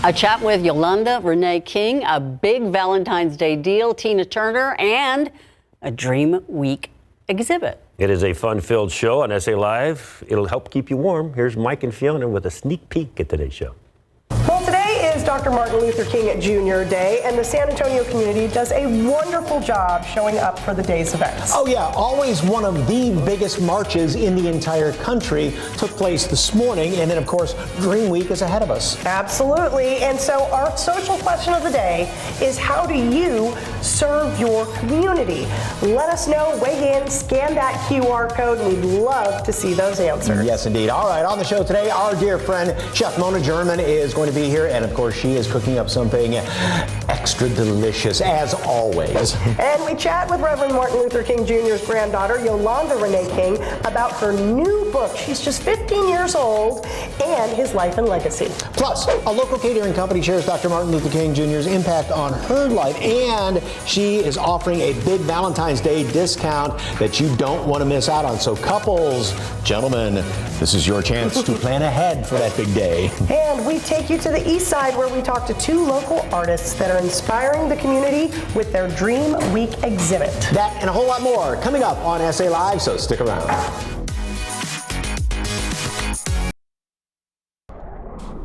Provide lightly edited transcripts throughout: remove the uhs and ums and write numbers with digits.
A chat with Yolanda Renee King, a big Valentine's Day deal, Tina Turner, and a Dream Week exhibit. It is a fun-filled show on SA Live. It'll help keep you warm. Here's Mike and Fiona with a sneak peek at today's show. Well, today is Dr. Martin Luther King Jr. Day, and the San Antonio community does a wonderful job showing up for the day's events. Oh yeah, always one of the biggest marches in the entire country took place this morning, and then of course Dream Week is ahead of us. Absolutely, and so our social question of the day is, how do you serve your community? Let us know, weigh in, scan that QR code, and we'd love to see those answers. Yes indeed. All right, on the show today, our dear friend Chef Mona German is going to be here, and of course she is cooking up something extra delicious as always. And we chat with Reverend Martin Luther King Jr.'s granddaughter, Yolanda Renee King, about her new book. She's just 15 years old, and his life and legacy. Plus, a local catering company shares Dr. Martin Luther King Jr.'s impact on her life, and she is offering a big Valentine's Day discount that you don't want to miss out on. So couples, gentlemen, this is your chance to plan ahead for that big day. And we take you to the east side, where we talk to two local artists that are inspiring the community with their Dream Week exhibit. That and a whole lot more coming up on SA Live, so stick around.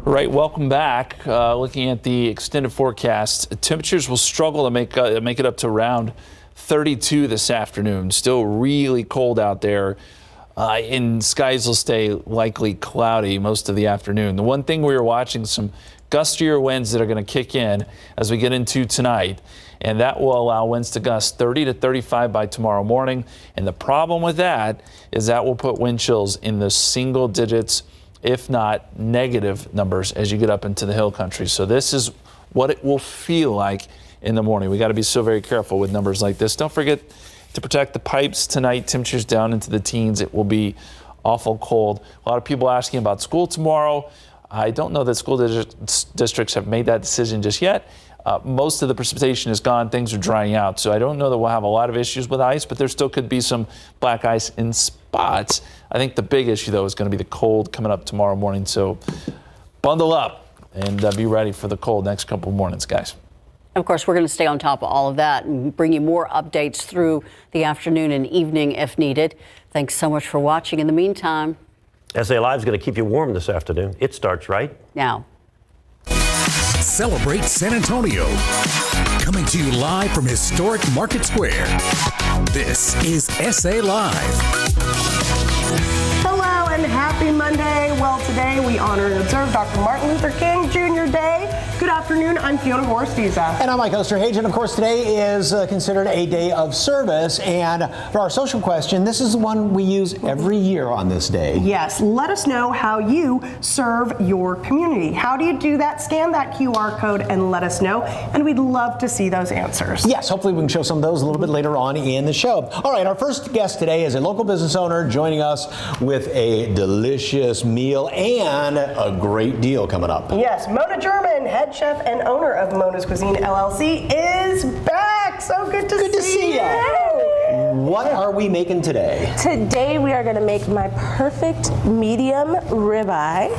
Right, welcome back. Looking at the extended forecast, temperatures will struggle to make it up to around 32 this afternoon. Still really cold out there. And skies will stay likely cloudy most of the afternoon. The one thing we are watching, some gustier winds that are going to kick in as we get into tonight, and that will allow winds to gust 30 to 35 by tomorrow morning. And the problem with that is that will put wind chills in the single digits, if not negative numbers, as you get up into the hill country. So this is what it will feel like in the morning. We got to be so very careful with numbers like this. Don't forget to protect the pipes tonight. Temperatures down into the teens. It will be awful cold. A lot of people asking about school tomorrow. I don't know that school districts have made that decision just yet. Most of the precipitation is gone. Things are drying out. So I don't know that we'll have a lot of issues with ice, but there still could be some black ice in spots. I think the big issue, though, is going to be the cold coming up tomorrow morning. So bundle up and be ready for the cold next couple of mornings, guys. Of course, we're going to stay on top of all of that and bring you more updates through the afternoon and evening if needed. Thanks so much for watching. In the meantime, SA Live is going to keep you warm this afternoon. It starts right now. Celebrate San Antonio. Coming to you live from historic Market Square. This is SA Live. Hello and happy Monday. Well, today we honor and observe Dr. Martin Luther King Jr. Day. Good afternoon, I'm Fiona Horstiza. And I'm Mike Osterhage, and of course today is considered a day of service, and for our social question, this is the one we use every year on this day. Yes, let us know how you serve your community. How do you do that? Scan that QR code and let us know, and we'd love to see those answers. Yes, hopefully we can show some of those a little bit later on in the show. All right, our first guest today is a local business owner joining us with a delicious meal and a great deal coming up. Yes, Mona German, head chef and owner of Mona's Cuisine LLC, is back. So good to see you. What are we making today? Today we are going to make my perfect medium ribeye,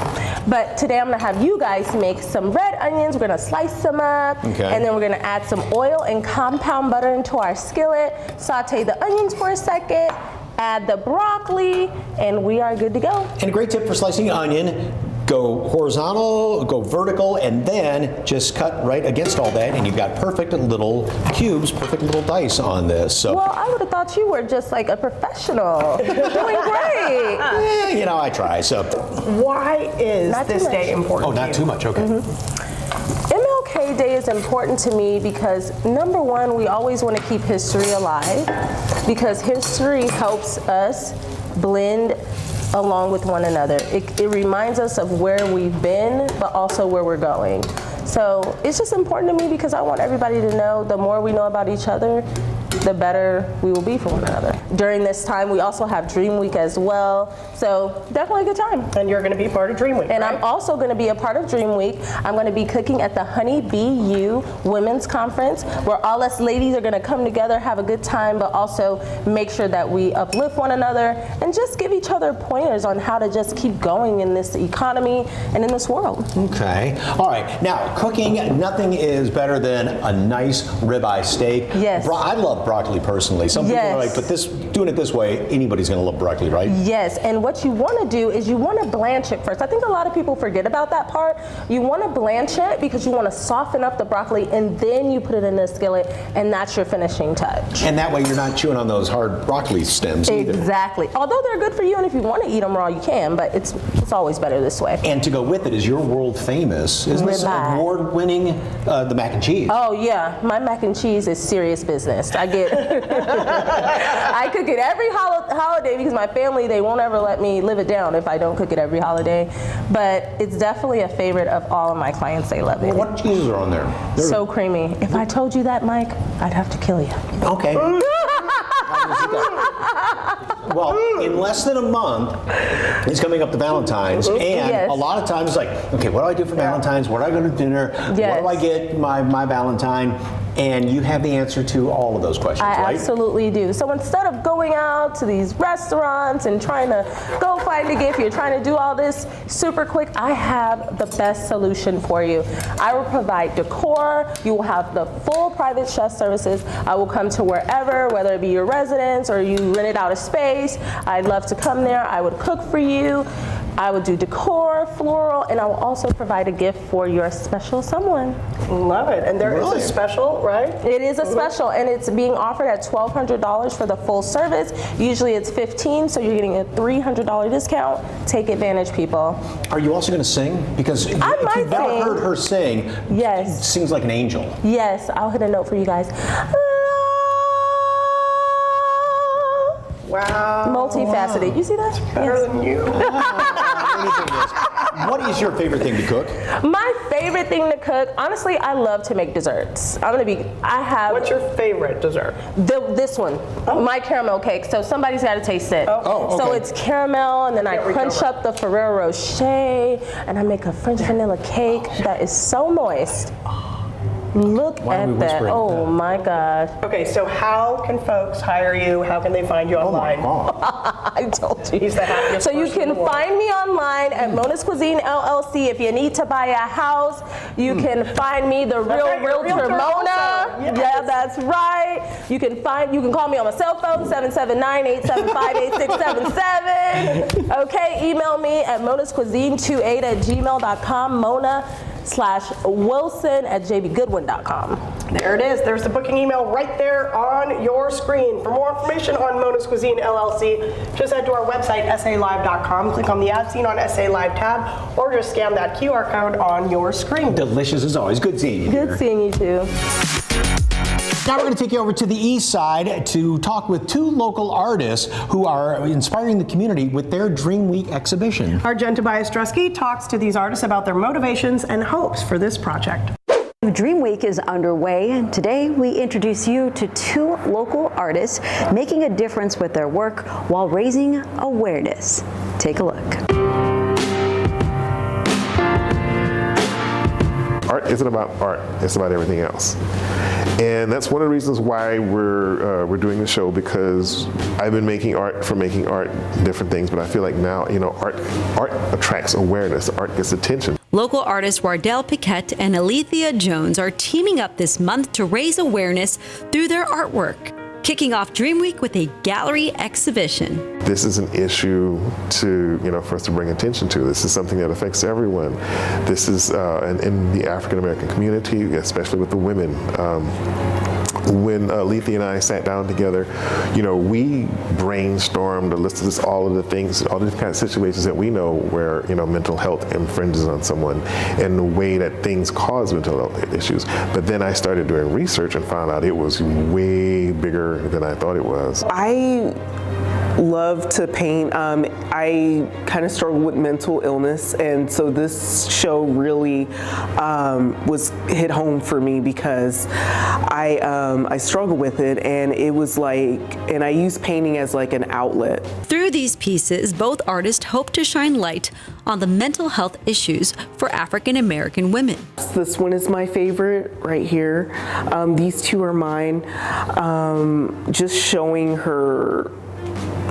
but today I'm going to have you guys make some red onions. We're going to slice them up, and then we're going to add some oil and compound butter into our skillet, saute the onions for a second, add the broccoli, and we are good to go. And a great tip for slicing an onion: go horizontal, go vertical, and then just cut right against all that, and you've got perfect little cubes, perfect little dice on this. So, well, I would have thought you were just like a professional. You're doing great. Yeah, you know, I try. So, why is this day important? Oh, not too much. Okay. MLK Day is important to me because, number one, we always want to keep history alive, because history helps us blend along with one another. It reminds us of where we've been, but also where we're going. So it's just important to me because I want everybody to know the more we know about each other, the better we will be for one another. during this time. We also have Dream Week as well. So definitely a good time. And you're going to be part of Dream Week, And right? I'm also going to be a part of Dream Week. I'm going to be cooking at the Honey BU Women's Conference, where all us ladies are going to come together, have a good time, but also make sure that we uplift one another and just give each other pointers on how to just keep going in this economy and in this world. Okay. All right. Now, cooking, nothing is better than a nice ribeye steak. Yes. I love broccoli personally. Some people are like, but doing it this way, anybody's going to love broccoli, right? Yes, and what you want to do is you want to blanch it first. I think a lot of people forget about that part. You want to blanch it because you want to soften up the broccoli, and then you put it in the skillet, and that's your finishing touch. And that way you're not chewing on those hard broccoli stems either. Exactly. Although they're good for you, and if you want to eat them raw, you can, but it's always better this way. And to go with it is your world famous, isn't this Ribeye. award-winning, the mac and cheese? Oh yeah, my mac and cheese is serious business. I cook it every holiday because my family, they won't ever let me live it down if I don't cook it every holiday. But it's definitely a favorite of all of my clients. They love it. What cheeses are on there? So creamy. If I told you that, Mike, I'd have to kill you. Okay. Well, in less than a month, it's coming up to Valentine's, and Yes. a lot of times it's like, okay, what do I do for Valentine's? What do I go to dinner? Yes. What do I get my Valentine? And you have the answer to all of those questions, I right? absolutely do. So instead of going out to these restaurants and trying to go find a gift, you're trying to do all this super quick, I have the best solution for you. I will provide decor. You will have the full private chef services. I will come to wherever, whether it be your residence or you rented out a space. I'd love to come there. I would cook for you. I would do decor, floral, and I will also provide a gift for your special someone. Love it. And there is Really? a special, right? It is a special, and it's being offered at $1,200 for the full service. Usually it's $1,500, so you're getting a $300 discount. Take advantage, people. Are you also going to sing? Because if might you've never sing. heard her sing, Yes. she sings like an angel. Yes, I'll hit a note for you guys. Wow. Multifaceted. You see that? Better Yes. than you. What is your favorite thing to cook? My favorite thing to cook, honestly, I love to make desserts. I have What's your favorite dessert? this one, my caramel cake. So somebody's got to taste it. Oh, So okay. it's caramel, and then I crunch up the Ferrero Rocher, and I make a French vanilla cake that is so moist. Look Why are we at that. whispering Oh that? my gosh. Okay, so how can folks hire you? How can they find you Oh my online? God. I told you. He's the happiest So you person in can the world. find me online at Mona's Cuisine LLC. If you need to buy a house, you can find me, the real right, realtor realtor Mona. also. Yes. Yeah, that's right. You can call me on my cell phone, 779-875-8677. Okay, email me at monascuisine28@gmail.com, Mona/Wilson@jbgoodwin.com. There it is. There's the booking email right there on your screen. For more information on Mona's Cuisine LLC, just head to our website, salive.com, click on the As Seen on SA Live tab, or just scan that QR code on your screen. Delicious as always. Good seeing you. Good here. seeing you too. Now we're going to take you over to the east side to talk with two local artists who are inspiring the community with their Dream Week exhibition. Argenta Biastrusky talks to these artists about their motivations and hopes for this project. Dream Week is underway, and today we introduce you to two local artists making a difference with their work while raising awareness. Take a look. Art isn't about art, it's about everything else. And that's one of the reasons why we're doing the show, because I've been making art for making art, different things, but I feel like now, art attracts awareness, art gets attention. Local artists Wardell Piquette and Alethea Jones are teaming up this month to raise awareness through their artwork, kicking off Dream Week with a gallery exhibition. This is an issue for us to bring attention to. This is something that affects everyone. This is in the African American community, especially with the women. When Alethea and I sat down together, we brainstormed a list of all of the things, all the kind of situations that we know where, mental health infringes on someone and the way that things cause mental health issues. But then I started doing research and found out it was way bigger than I thought it was. I love to paint. I kind of struggle with mental illness, and so this show really was hit home for me because I struggle with it, and it was like, and I use painting as like an outlet. Through these pieces, both artists hope to shine light on the mental health issues for African American women. This one is my favorite right here. These two are mine. Just showing her,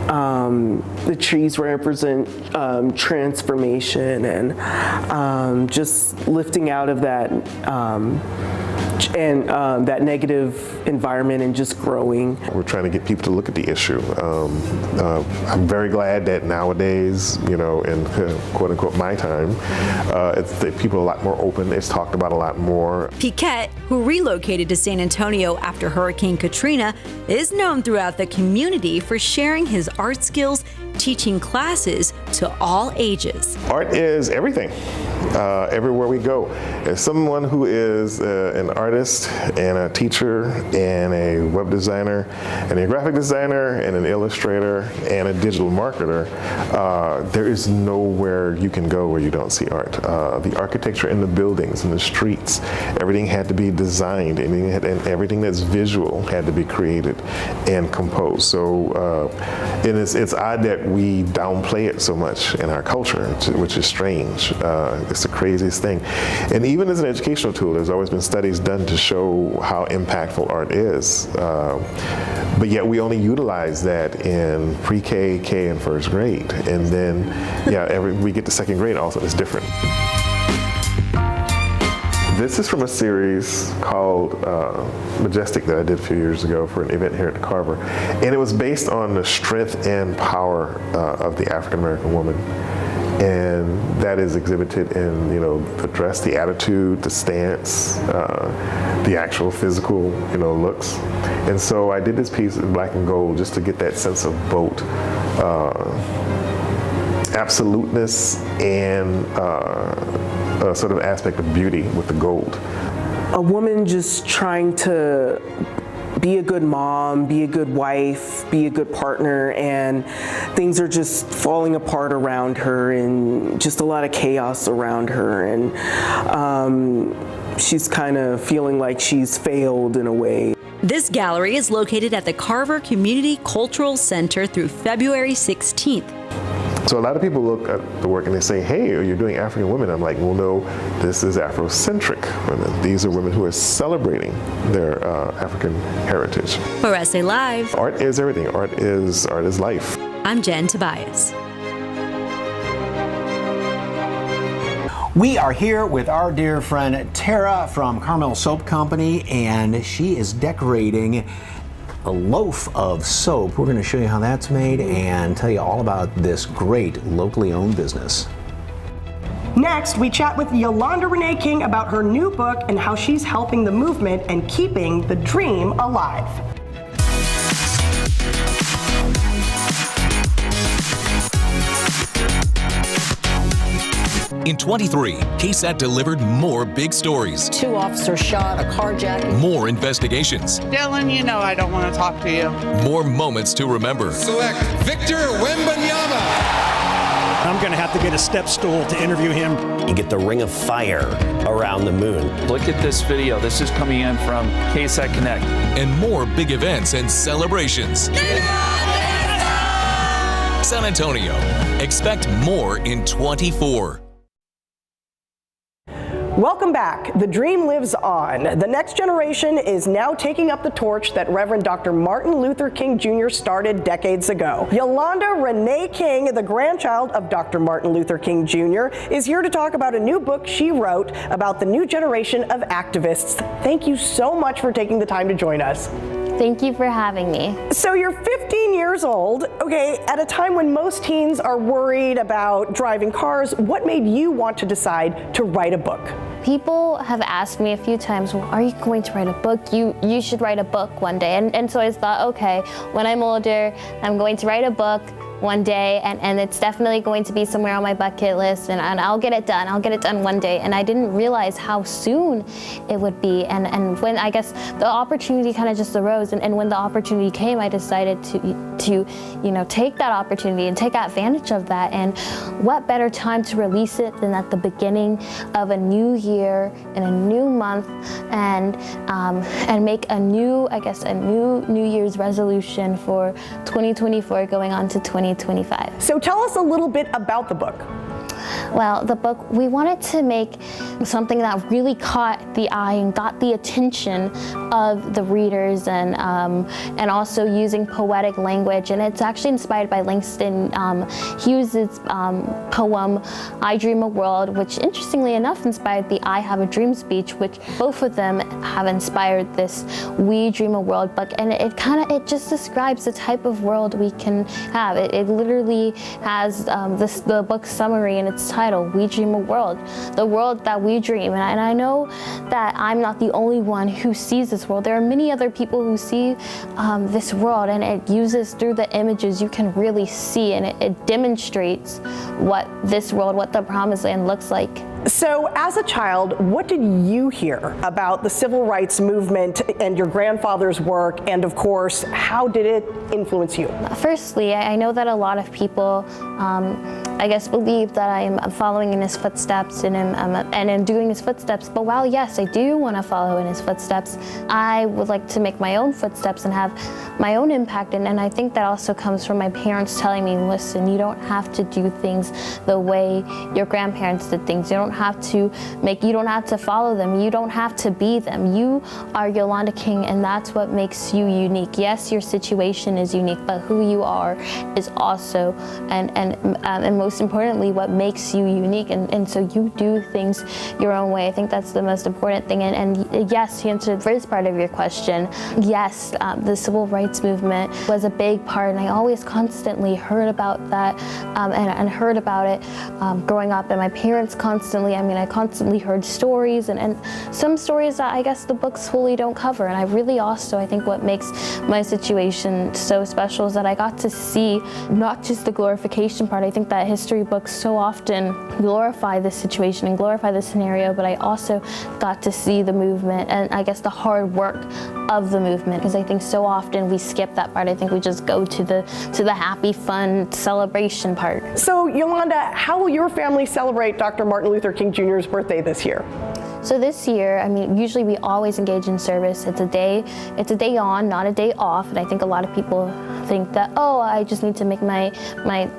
the trees represent transformation and just lifting out of that that negative environment and just growing. We're trying to get people to look at the issue. I'm very glad that nowadays, you know, in quote unquote my time, people are a lot more open. It's talked about a lot more. Piquet, who relocated to San Antonio after Hurricane Katrina, is known throughout the community for sharing his art skills, teaching classes to all ages. Art is everything, everywhere we go. As someone who is an artist and a teacher and a web designer and a graphic designer and an illustrator and a digital marketer, there is nowhere you can go where you don't see art. The architecture in the buildings, in the streets, everything had to be designed, and everything that's visual had to be created and composed. So it's odd that we downplay it so much in our culture, which is strange. It's the craziest thing. And even as an educational tool, there's always been studies done to show how impactful art is. But yet we only utilize that in pre-K, K, and first grade. And then, we get to second grade also, it's different. This is from a series called Majestic that I did a few years ago for an event here at the Carver. And it was based on the strength and power of the African American woman. And that is exhibited in, you know, the dress, the attitude, the stance, the actual physical, you know, looks. And so I did this piece in black and gold just to get that sense of both absoluteness and a sort of aspect of beauty with the gold. A woman just trying to be a good mom, be a good wife, be a good partner, and things are just falling apart around her and just a lot of chaos around her, and she's kind of feeling like she's failed in a way. This gallery is located at the Carver Community Cultural Center through February 16th. So a lot of people look at the work and they say, hey, you're doing African women. I'm like, well, no, this is Afrocentric women. These are women who are celebrating their African heritage. For SA Live, art is everything. Art is life. I'm Jen Tobias. We are here with our dear friend Tara from Carmel Soap Company, and she is decorating a loaf of soap. We're going to show you how that's made and tell you all about this great locally owned business. Next, we chat with Yolanda Renee King about her new book and how she's helping the movement and keeping the dream alive. In 23, KSAT delivered more big stories. 2 officers shot, a carjacking. More investigations. Dylan, you know I don't want to talk to you. More moments to remember. Select Victor Wembanyama. I'm going to have to get a step stool to interview him. You get the ring of fire around the moon. Look at this video. This is coming in from KSAT Connect. And more big events and celebrations. San Antonio. Expect more in 24. Welcome back. The dream lives on. The next generation is now taking up the torch that Reverend Dr. Martin Luther King Jr. started decades ago. Yolanda Renee King, the grandchild of Dr. Martin Luther King Jr., is here to talk about a new book she wrote about the new generation of activists. Thank you so much for taking the time to join us. Thank you for having me. So you're 15 years old. Okay, at a time when most teens are worried about driving cars, what made you want to decide to write a book? People have asked me a few times, well, are you going to write a book? You should write a book one day. And so I thought, okay, when I'm older, I'm going to write a book. one day, and it's definitely going to be somewhere on my bucket list, and I'll get it done. I'll get it done one day. And I didn't realize how soon it would be. And when I guess the opportunity kind of just arose, and when the opportunity came, I decided to take that opportunity and take advantage of that. And what better time to release it than at the beginning of a new year and a new month, and make a new New Year's resolution for 2024 going on to 2025. So tell us a little bit about the book. Well, the book, we wanted to make something that really caught the eye and got the attention of the readers, and also using poetic language. And it's actually inspired by Langston Hughes' poem, I Dream a World, which interestingly enough inspired the I Have a Dream speech, which both of them have inspired this We Dream a World book. And it just describes the type of world we can have. It literally has the book summary in its title, We Dream a World, the world that we dream. And I know that I'm not the only one who sees this world. There are many other people who see this world, and it uses through the images you can really see, and it demonstrates what this world, what the Promised Land looks like. So as a child, what did you hear about the civil rights movement and your grandfather's work? And of course, how did it influence you? Firstly, I know that a lot of people, believe that I am following in his footsteps and am doing his footsteps. But while yes, I do want to follow in his footsteps, I would like to make my own footsteps and have my own impact. And I think that also comes from my parents telling me, listen, you don't have to do things the way your grandparents did things. You don't have to follow them. You don't have to be them. You are Yolanda King, and that's what makes you unique. Yes, your situation is unique, but who you are is also, and most importantly, what makes you unique. And so you do things your own way. I think that's the most important thing. And yes, to answer the first part of your question, yes, the civil rights movement was a big part, and I always constantly heard about that and heard about it growing up. And my parents I constantly heard stories, and some stories that I guess the books fully don't cover. And I think what makes my situation so special is that I got to see not just the glorification part. I think that history books so often glorify this situation and glorify this scenario, but I also got to see the movement and I guess the hard work of the movement, because I think so often we skip that part. I think we just go to the happy, fun celebration part. So Yolanda, how will your family celebrate Dr. Martin Luther King Jr.'s birthday this year? So this year, usually we always engage in service. It's a day on, not a day off. And I think a lot of people think that, oh, I just need to make my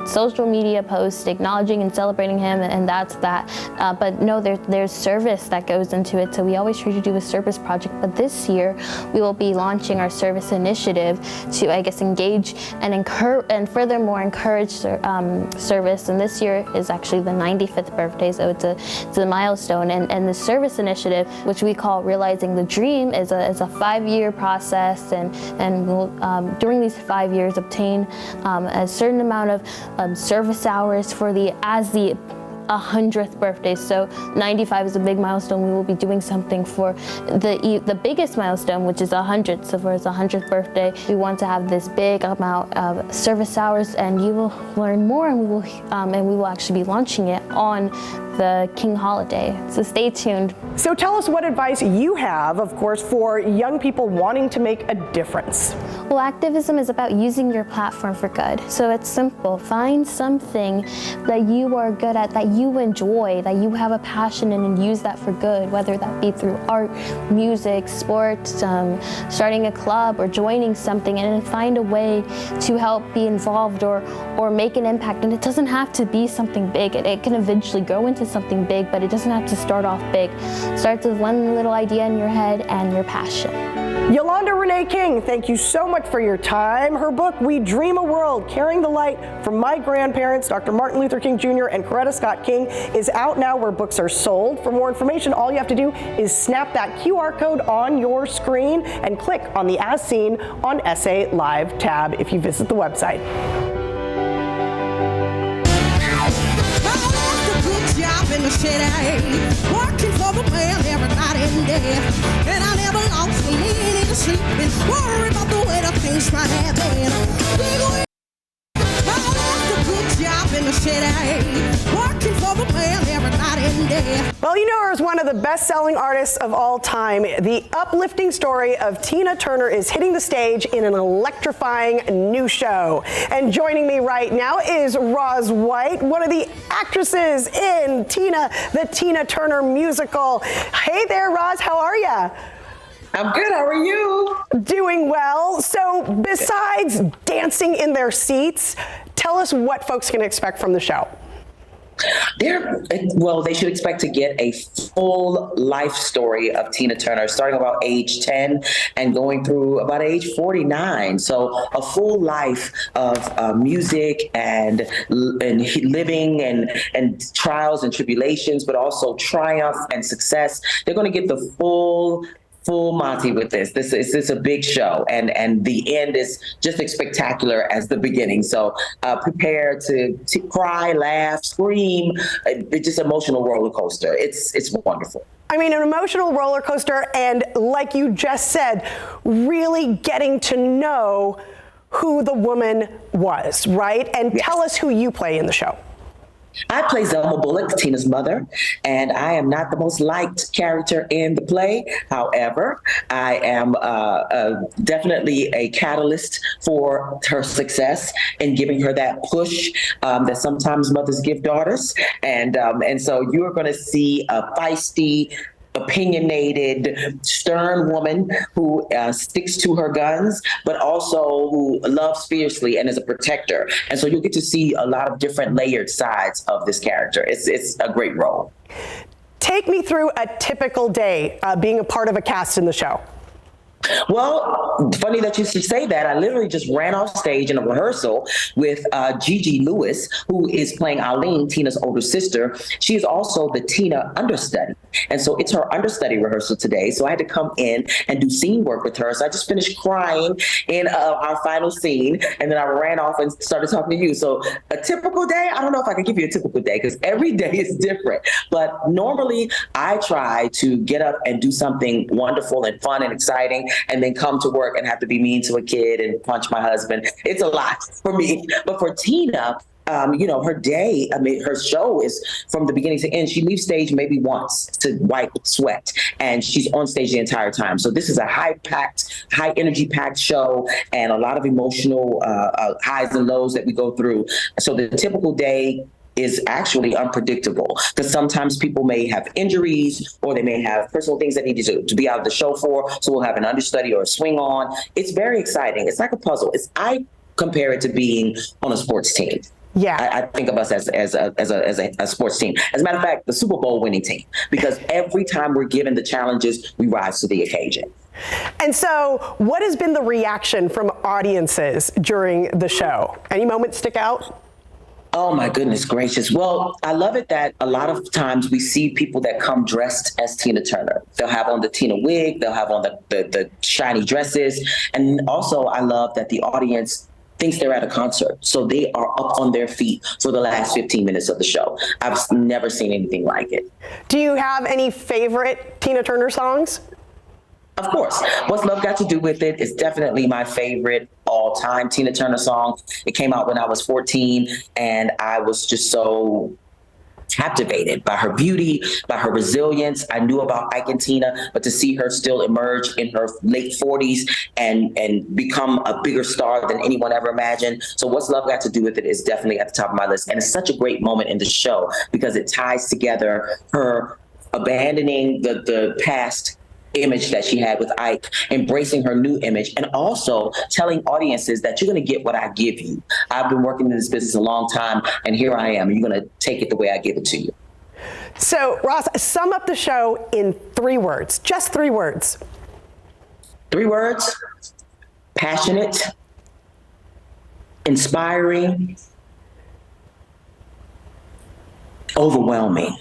social media post acknowledging and celebrating him, and that's that. But no, there's service that goes into it. So we always try to do a service project. But this year, we will be launching our service initiative to, engage and encourage, and furthermore encourage service. And this year is actually the 95th birthday, so it's a milestone. And the service initiative, which we call Realizing the Dream, is a 5-year process, and we'll during these 5 years obtain a certain amount of service hours for the 100th birthday. So 95 is a big milestone. We will be doing something for the biggest milestone, which is 100. So for his 100th birthday, we want to have this big amount of service hours, and you will learn more, and we will actually be launching it on the King holiday. So stay tuned. So tell us what advice you have, of course, for young people wanting to make a difference. Well, activism is about using your platform for good. So it's simple. Find something that you are good at, that you enjoy, that you have a passion in, and use that for good, whether that be through art, music, sports, starting a club, or joining something, and find a way to help be involved or make an impact. And it doesn't have to be something big. It can eventually grow into something big, but it doesn't have to start off big. It starts with one little idea in your head and your passion. Yolanda Renee King, thank you so much for your time. Her book, We Dream a World, Carrying the Light from My Grandparents, Dr. Martin Luther King Jr. and Coretta Scott King, is out now where books are sold. For more information, all you have to do is snap that QR code on your screen and click on the As Seen on SA Live tab if you visit the website. In the city, working for the man every night and day, and I never lost a minute of sleeping, worried about the way the things might have been. Well, you know her as one of the best-selling artists of all time. The uplifting story of Tina Turner is hitting the stage in an electrifying new show. And joining me right now is Roz White, one of the actresses in the Tina Turner musical. Hey there, Roz, how are you? I'm good. How are you? Doing well. So besides dancing in their seats, tell us what folks can expect from the show. They should expect to get a full life story of Tina Turner, starting about age 10 and going through about age 49. So a full life of music and living and trials and tribulations, but also triumph and success. They're going to get the full Monty with this. This is a big show, and the end is just as spectacular as the beginning. So prepare to cry, laugh, scream. It's just an emotional roller coaster. It's wonderful. I mean, an emotional roller coaster, and like you just said, really getting to know who the woman was, right? And yes. Tell us who you play in the show. I play Zelma Bullock, Tina's mother, and I am not the most liked character in the play. However, I am definitely a catalyst for her success in giving her that push that sometimes mothers give daughters. And so you are going to see a feisty, opinionated, stern woman who sticks to her guns, but also who loves fiercely and is a protector. And so you'll get to see a lot of different layered sides of this character. It's a great role. Take me through a typical day being a part of a cast in the show. Well, funny that you should say that. I literally just ran off stage in a rehearsal with Gigi Lewis, who is playing Eileen, Tina's older sister. She is also the Tina understudy. And so it's her understudy rehearsal today. So I had to come in and do scene work with her. So I just finished crying in our final scene. And then I ran off and started talking to you. So a typical day, I don't know if I can give you a typical day because every day is different. But normally I try to get up and do something wonderful and fun and exciting, and then come to work and have to be mean to a kid and punch my husband. It's a lot for me. But for Tina, her day, her show is from the beginning to end. She leaves stage maybe once to wipe sweat, and she's on stage the entire time. So this is a high energy packed show, and a lot of emotional highs and lows that we go through. So the typical day is actually unpredictable because sometimes people may have injuries or they may have personal things that need to be out of the show for. So we'll have an understudy or a swing on. It's very exciting. It's like a puzzle. I compare it to being on a sports team. Yeah, I think of us as a sports team. As a matter of fact, the Super Bowl winning team, because every time we're given the challenges, we rise to the occasion. And so what has been the reaction from audiences during the show? Any moments stick out? Oh, my goodness gracious. Well, I love it that a lot of times we see people that come dressed as Tina Turner. They'll have on the Tina wig, they'll have on the shiny dresses. And also I love that the audience thinks they're at a concert. So they are up on their feet for the last 15 minutes of the show. I've never seen anything like it. Do you have any favorite Tina Turner songs? Of course. What's Love Got to Do with It is definitely my favorite all-time Tina Turner song. It came out when I was 14, and I was just so captivated by her beauty, by her resilience. I knew about Ike and Tina, but to see her still emerge in her late 40s and become a bigger star than anyone ever imagined. So What's Love Got to Do with It is definitely at the top of my list. And it's such a great moment in the show because it ties together her abandoning the past image that she had with Ike, embracing her new image, and also telling audiences that you're going to get what I give you. I've been working in this business a long time, and here I am. You're going to take it the way I give it to you. So, Roz, sum up the show in 3 words. Just 3 words. 3 words: passionate, inspiring, overwhelming.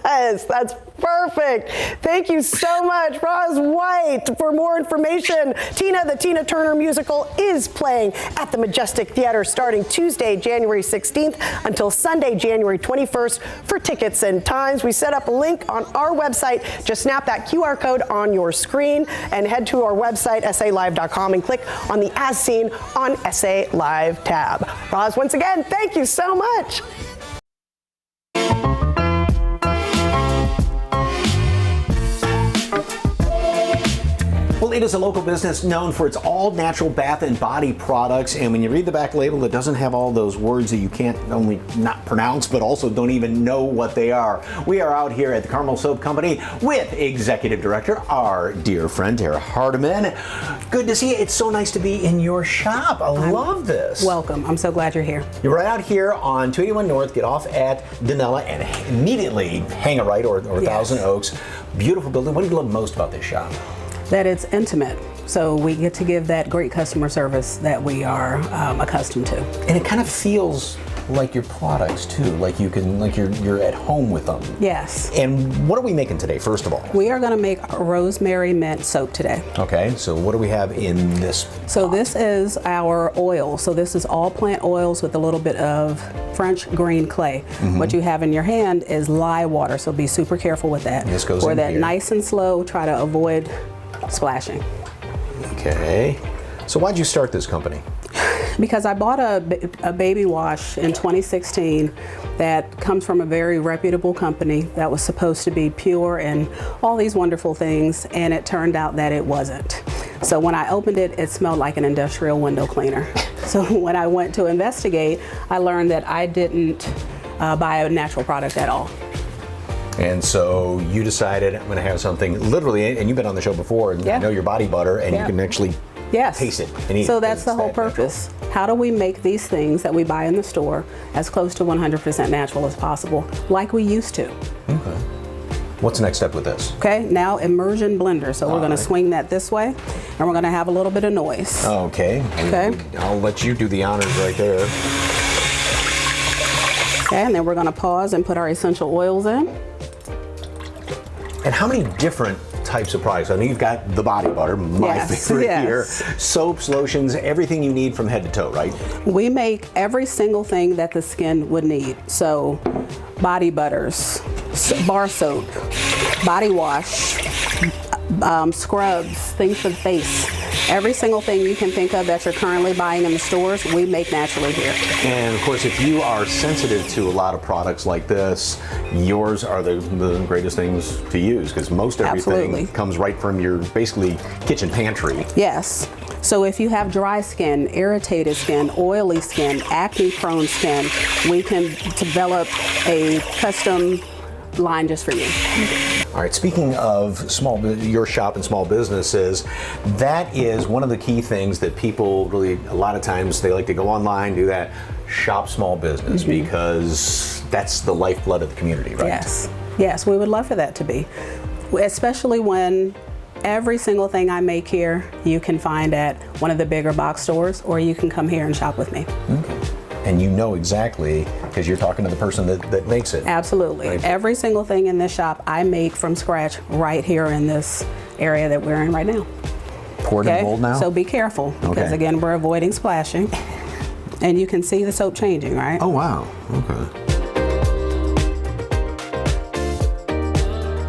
Yes, that's perfect. Thank you so much, Roz White. For more information, the Tina Turner musical is playing at the Majestic Theater starting Tuesday, January 16th until Sunday, January 21st. For tickets and times, we set up a link on our website. Just snap that QR code on your screen and head to our website, salive.com, and click on the As Seen on SA Live tab. Roz, once again, thank you so much. Glade is a local business known for its all-natural bath and body products, and when you read the back label, it doesn't have all those words that you can't only not pronounce, but also don't even know what they are. We are out here at the Carmel Soap Company with Executive Director, our dear friend, Tara Hardiman. Good to see you. It's so nice to be in your shop. I love this. Welcome. I'm so glad you're here. You're right out here on 281 North. Get off at Danella and immediately hang a right or Thousand Oaks. Beautiful building. What do you love most about this shop? That it's intimate. So we get to give that great customer service that we are accustomed to. And it kind of feels like your products too, like you're at home with them. Yes. And what are we making today, first of all? We are going to make a rosemary mint soap today. Okay, so what do we have in this? So this is our oil. So this is all plant oils with a little bit of French green clay. What you have in your hand is lye water, so be super careful with that. This goes Pour in that here. nice and slow, try to avoid splashing. Okay. So why'd you start this company? Because I bought a baby wash in 2016 that comes from a very reputable company that was supposed to be pure and all these wonderful things, and it turned out that it wasn't. So when I opened it, it smelled like an industrial window cleaner. So when I went to investigate, I learned that I didn't buy a natural product at all. And so you decided, I'm going to have something literally, and you've been on the show before, and I know your body butter, and you can actually taste it and eat it. So that's the whole purpose. How do we make these things that we buy in the store as close to 100% natural as possible, like we used to? Okay. What's the next step with this? Okay, now immersion blender. So we're going to swing that this way, and we're going to have a little bit of noise. Okay. Okay. I'll let you do the honors right there. Okay, and then we're going to pause and put our essential oils in. And how many different types of products? I know you've got the body butter, my favorite here. Soaps, lotions, everything you need from head to toe, right? We make every single thing that the skin would need. So body butters, bar soap, body wash, scrubs, things for the face. Every single thing you can think of that you're currently buying in the stores, we make naturally here. And of course, if you are sensitive to a lot of products like this, yours are the greatest things to use, because most everything comes right from your basically kitchen pantry. Yes. So if you have dry skin, irritated skin, oily skin, acne-prone skin, we can develop a custom line just for you. All right, speaking of your shop and small businesses, that is one of the key things that people really, a lot of times they like to go online, do that, shop small business, because that's the lifeblood of the community, right? Yes, yes, we would love for that to be, especially when every single thing I make here, you can find at one of the bigger box stores, or you can come here and shop with me. Okay. And you know exactly, because you're talking to the person that makes it. Absolutely. Right. Every single thing in this shop I make from scratch right here in this area that we're in right now. Poured in mold now? So be careful, because again, we're avoiding splashing. And you can see the soap changing, right? Oh, wow. Okay.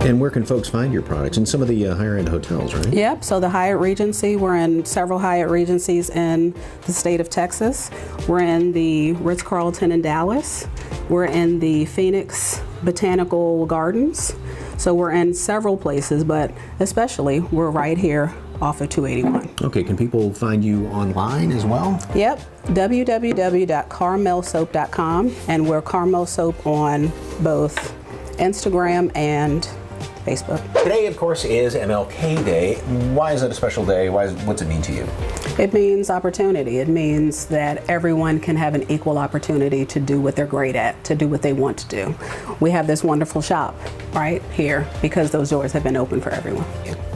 And where can folks find your products? In some of the higher-end hotels, right? Yep, so the Hyatt Regency, we're in several Hyatt Regencies in the state of Texas. We're in the Ritz-Carlton in Dallas. We're in the Phoenix Botanical Gardens. So we're in several places, but especially we're right here off of 281. Okay, can people find you online as well? Yep, www.carmelsoap.com, and we're Carmel Soap on both Instagram and Facebook. Today, of course, is MLK Day. Why is it a special day? What's it mean to you? It means opportunity. It means that everyone can have an equal opportunity to do what they're great at, to do what they want to do. We have this wonderful shop right here because those doors have been open for everyone.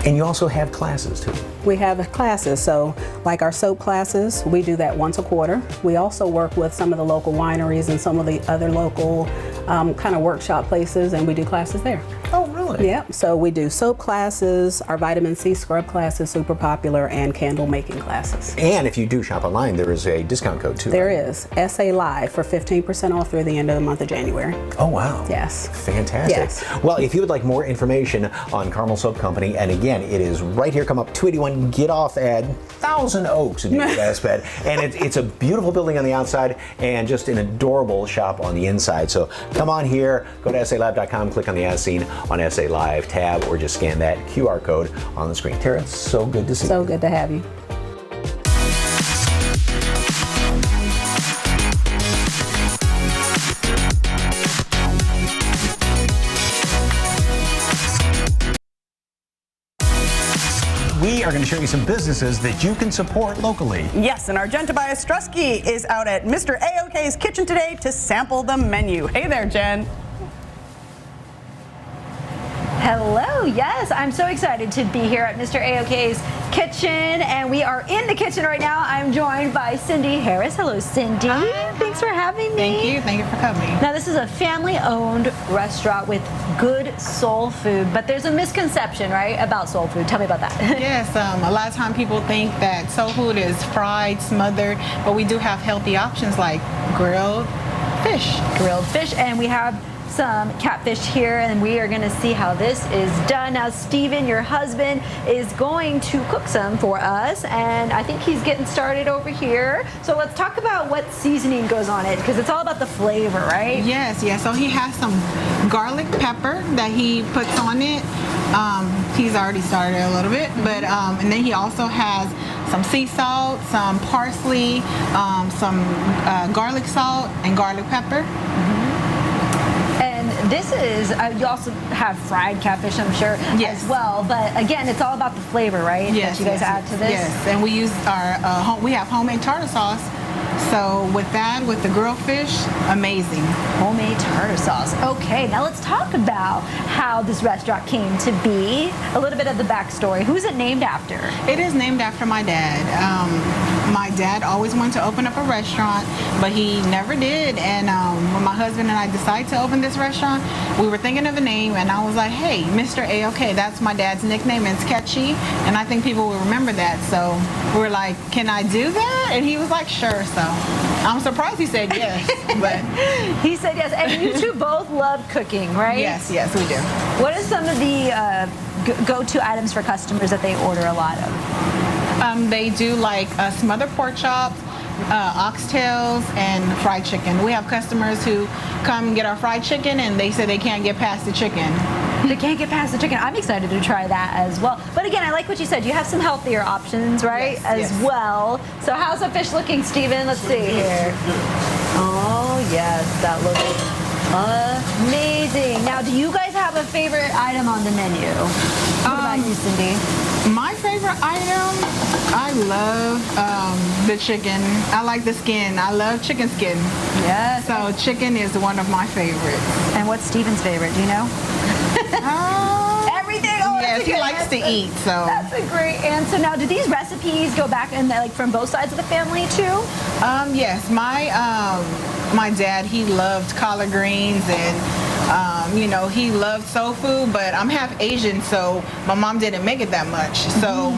And you also have classes too. We have classes, so like our soap classes, we do that once a quarter. We also work with some of the local wineries and some of the other local kind of workshop places, and we do classes there. Oh, really? Yeah, so we do soap classes, our vitamin C scrub classes, super popular, and candle making classes. And if you do shop online, there is a discount code too. There is, SA Live, for 15% off through the end of the month of January. Oh, wow. Yes. Fantastic. Yes. Well, if you would like more information on Carmel Soap Company, and again, it is right here, come up 281, get off at Thousand Oaks would be the best bet. And it's a beautiful building on the outside and just an adorable shop on the inside. So come on here, go to SALab.com, click on the As Seen on SA SA Live tab or just scan that QR code on the screen. Tara, it's so good to see you. So good to have you. We are going to show you some businesses that you can support locally. Yes, and our Jen Tobias Strusky is out at Mr. A-OK's Kitchen today to sample the menu. Hey there, Jen. Hello, yes, I'm so excited to be here at Mr. A-OK's Kitchen, and we are in the kitchen right now. I'm joined by Cindy Harris. Hello, Cindy. Hi. Thanks for having me. Thank you for coming. Now, this is a family-owned restaurant with good soul food, but there's a misconception, right, about soul food. Tell me about that. Yes, a lot of times people think that soul food is fried, smothered, but we do have healthy options like grilled fish. Grilled fish, and we have some catfish here, and we are going to see how this is done. Now, Steven, your husband, is going to cook some for us, and I think he's getting started over here. So let's talk about what seasoning goes on it, because it's all about the flavor, right? Yes. So he has some garlic pepper that he puts on it. He's already started a little bit, but and then he also has some sea salt, some parsley, some garlic salt, and garlic pepper. This is, you also have fried catfish, I'm sure, as well. But again, it's all about the flavor, right? Yes. That you guys add to this? Yes, and we use our, we have homemade tartar sauce. So with that, with the grilled fish, amazing. Homemade tartar sauce. Okay, now let's talk about how this restaurant came to be. A little bit of the backstory. Who's it named after? It is named after my dad. My dad always wanted to open up a restaurant, but he never did. And when my husband and I decided to open this restaurant, we were thinking of a name, and I was like, hey, Mr. A-OK, that's my dad's nickname. It's catchy, and I think people will remember that. So we were like, can I do that? And he was like, sure. So I'm surprised he said yes. But he said yes. And you two both love cooking, right? Yes, we do. What are some of the go-to items for customers that they order a lot of? They do like smothered pork chops, oxtails, and fried chicken. We have customers who come get our fried chicken, and they say they can't get past the chicken. They can't get past the chicken. I'm excited to try that as well. But again, I like what you said. You have some healthier options, right? As well. So how's the fish looking, Steven? Let's see here. Oh, yes, that looks amazing. Now, do you guys have a favorite item on the menu? What about you, Cindy? My favorite item, I love the chicken. I like the skin. I love chicken skin. Yes. So chicken is one of my favorites. And what's Steven's favorite? Do you know? Everything. Oh, yes, he likes to eat. So that's a great answer. Now, do these recipes go back in like from both sides of the family too? Yes, my dad, he loved collard greens, and you know, he loved soul food, but I'm half Asian, so my mom didn't make it that much. So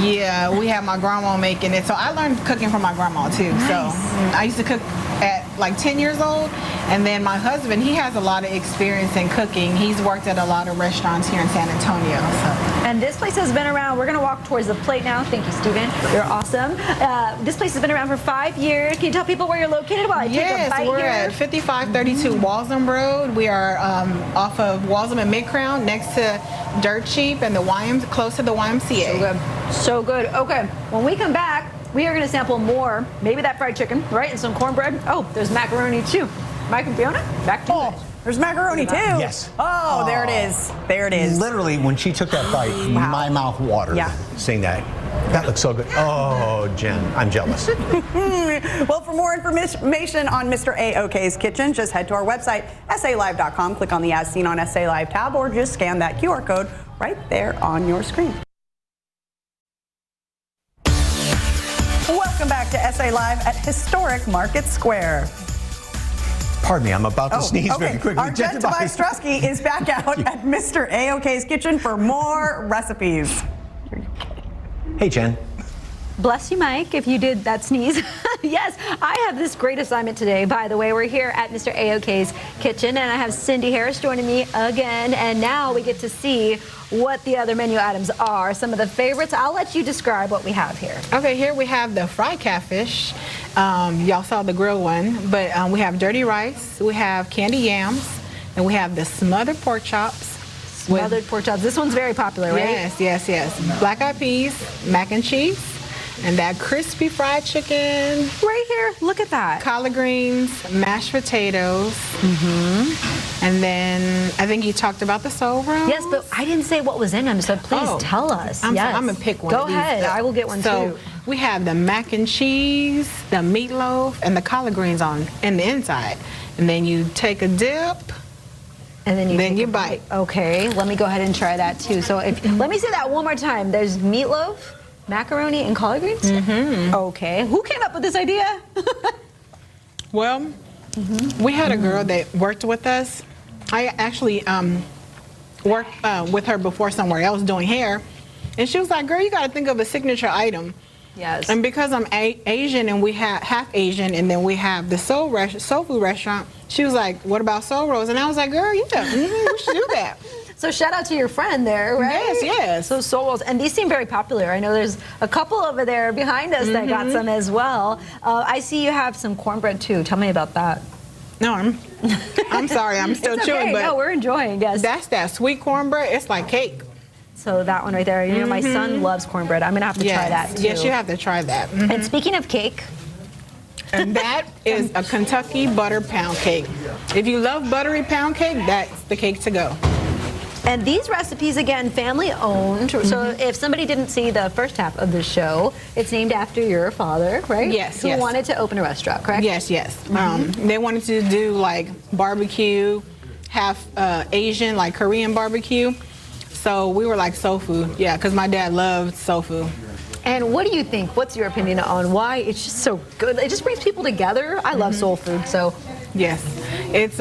yeah, we have my grandma making it. So I learned cooking from my grandma too. Nice. So I used to cook at like 10 years old, and then my husband, he has a lot of experience in cooking. He's worked at a lot of restaurants here in San Antonio. So. And this place has been around. We're going to walk towards the plate now. Thank you, Steven. You're awesome. This place has been around for 5 years. Can you tell people where you're located while I take a bite we're here? at 5532 Walsham Road. We are off of Walsham and Mid-Crown, next to Dirt Cheap and the close to the YMCA. So good. So good. Okay, when we come back, we are going to sample more, maybe that fried chicken, right, and some cornbread. Oh, there's macaroni too. Mike and Fiona, back to you guys. There's macaroni too. Yes. Oh, there it is. There it is. Literally, when she took that bite, my mouth watered seeing that. That looks so good. Oh, Jen, I'm jealous. Well, for more information on Mr. A-OK's Kitchen, just head to our website, SALive.com, click on the As Seen on SA Live tab, or just scan that QR code right there on your screen. Welcome back to SA Live at historic Market Square. Pardon me, I'm about to sneeze very quickly. Our Jen Tobias Strusky is back out at Mr. A-OK's Kitchen for more recipes. Hey, Jen. Bless you, Mike, if you did that sneeze. Yes, I have this great assignment today. By the way, we're here at Mr. A-OK's Kitchen, and I have Cindy Harris joining me again. And now we get to see what the other menu items are, some of the favorites. I'll let you describe what we have here. Okay, here we have the fried catfish. Y'all saw the grilled one, but we have dirty rice, we have candy yams, and we have the smothered pork chops. smothered pork chops. This one's very popular, right? Yes. Black eyed peas, mac and cheese, and that crispy fried chicken. Right here, look at that. Collard greens, mashed potatoes. And then I think you talked about the soul rolls. Yes, but I didn't say what was in them, so please tell us. I'm yes. going to pick one Go of these. ahead, I will get one so, too. We have the mac and cheese, the meatloaf, and the collard greens on in the inside. And then you take a dip. And then you bite. Okay, let me go ahead and try that too. So let me say that one more time. There's meatloaf, macaroni, and collard greens? Okay. Who came up with this idea? Well, we had a girl that worked with us. I actually worked with her before somewhere else doing hair. And she was like, girl, you got to think of a signature item. Yes. And because I'm Asian and we have half Asian and then we have the soul food restaurant, she was like, what about soul rolls? And I was like, girl, yeah, we should do that. So shout out to your friend there, right? Yes. So soul rolls, and these seem very popular. I know there's a couple over there behind us that got some as well. I see you have some cornbread too. Tell me about that. No, I'm sorry, I'm still It's chewing, okay. but no, we're enjoying. Yes. That's that sweet cornbread. It's like cake. So that one right there. You know, my son loves cornbread. I'm gonna have to try that too. Yes, you have to try that. And speaking of cake. And that is a Kentucky butter pound cake. If you love buttery pound cake, that's the cake to go. And these recipes, again, family owned. So if somebody didn't see the first half of the show, it's named after your father, right? Yes, Who wanted to open a restaurant, correct? Yes. They wanted to do like barbecue, half Asian, like Korean barbecue. So we were like soul food, because my dad loved soul food. And what do you think? What's your opinion on why it's just so good? It just brings people together. I love soul food, so. Yes, it's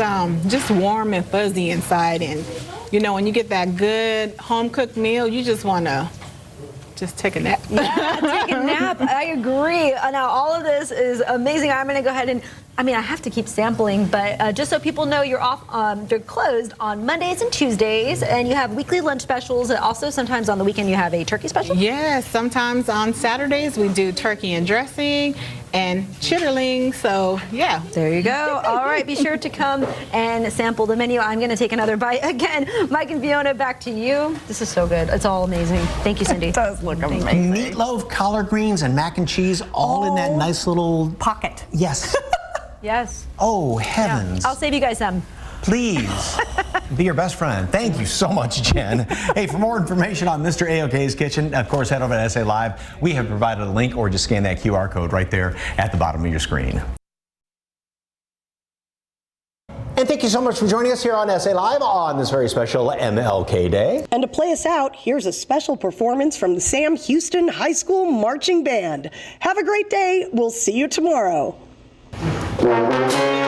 just warm and fuzzy inside, and you know, when you get that good home-cooked meal, you just want to just take a nap. Yeah, take a nap. I agree. Now, all of this is amazing. I'm going to go ahead and, I have to keep sampling, but just so people know, you're off. They're closed on Mondays and Tuesdays, and you have weekly lunch specials. And also, sometimes on the weekend, you have a turkey special. Yes, sometimes on Saturdays we do turkey and dressing and chitterling. So yeah, there you go. All right, be sure to come and sample the menu. I'm going to take another bite again. Mike and Fiona, back to you. This is so good. It's all amazing. Thank you, Cindy. It does look amazing. Meatloaf, collard greens, and mac and cheese, all in that nice little pocket. Yes. Yes. Oh, heavens. Yeah. I'll save you guys some. Please be your best friend. Thank you so much, Jen. Hey, for more information on Mr. A-OK's Kitchen, of course, head over to SA Live. We have provided a link, or just scan that QR code right there at the bottom of your screen. And thank you so much for joining us here on SA Live on this very special MLK Day. And to play us out, here's a special performance from the Sam Houston High School Marching Band. Have a great day. We'll see you tomorrow. Hey!